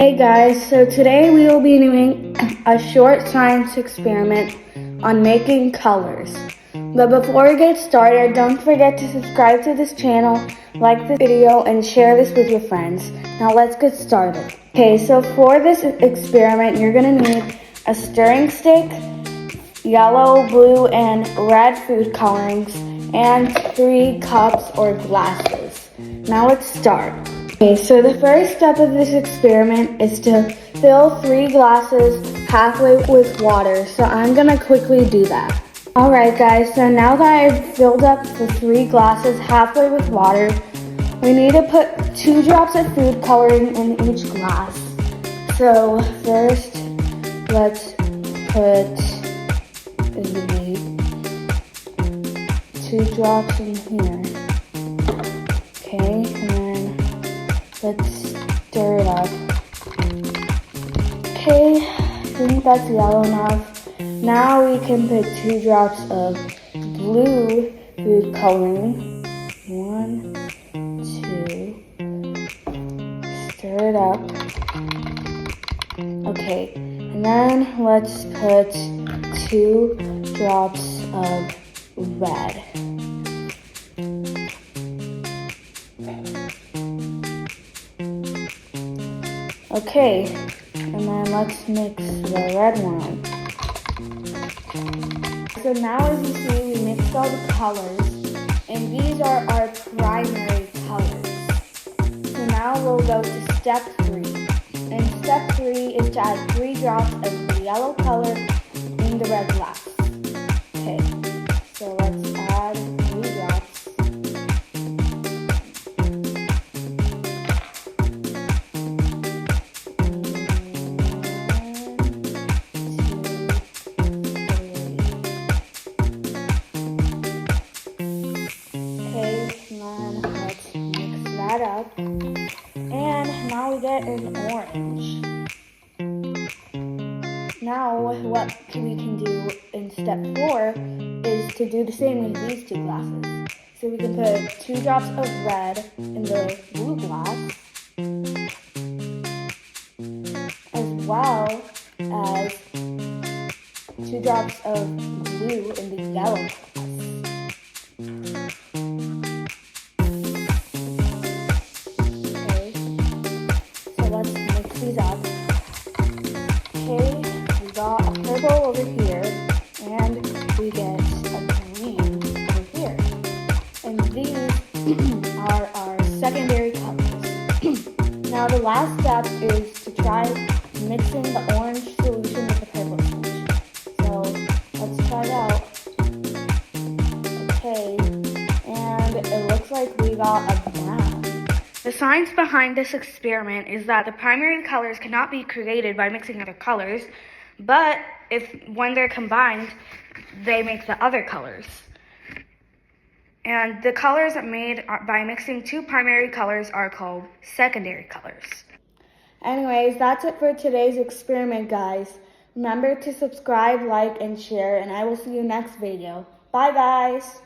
Hey guys, so today we will be doing a short science experiment on making colors. But before we get started, don't forget to subscribe to this channel, like this video, and share this with your friends. Now let's get started. Okay, so for this experiment, you're gonna need a stirring stick, yellow, blue, and red food colorings, and 3 cups or glasses. Now let's start. Okay, so the first step of this experiment is to fill 3 glasses halfway with water. So I'm gonna quickly do that. Alright guys, so now that I've filled up the 3 glasses halfway with water, we need to put 2 drops of food coloring in each glass. So first, let's put the 2 drops in here. Okay, and then let's stir it up. Okay, I think that's yellow enough. Now we can put 2 drops of blue food coloring. 1, 2. Stir it up. Okay, and then let's put 2 drops of red. Okay, and then let's mix the red one. So now as you see, we mixed all the colors, and these are our primary colors. So now we'll go to step 3. And step 3 is to add 3 drops of the yellow color in the red glass. Okay, so let's add 3 drops. Up, and now we get an orange. Now what we can do in step 4 is to do the same with these 2 glasses. So we can put 2 drops of red in the blue glass, as well as 2 drops of blue in the yellow glass. Let's mix these up. Okay, we got a purple over here, and we get a green over here. And these are our secondary colors. Now the last step is to try mixing the orange solution with the purple solution. So let's try it out. Okay, and it looks like we got a brown. The science behind this experiment is that the primary colors cannot be created by mixing other colors, but when they're combined, they make the other colors. And the colors made by mixing 2 primary colors are called secondary colors. Anyways, that's it for today's experiment, guys. Remember to subscribe, like, and share, and I will see you next video. Bye, guys!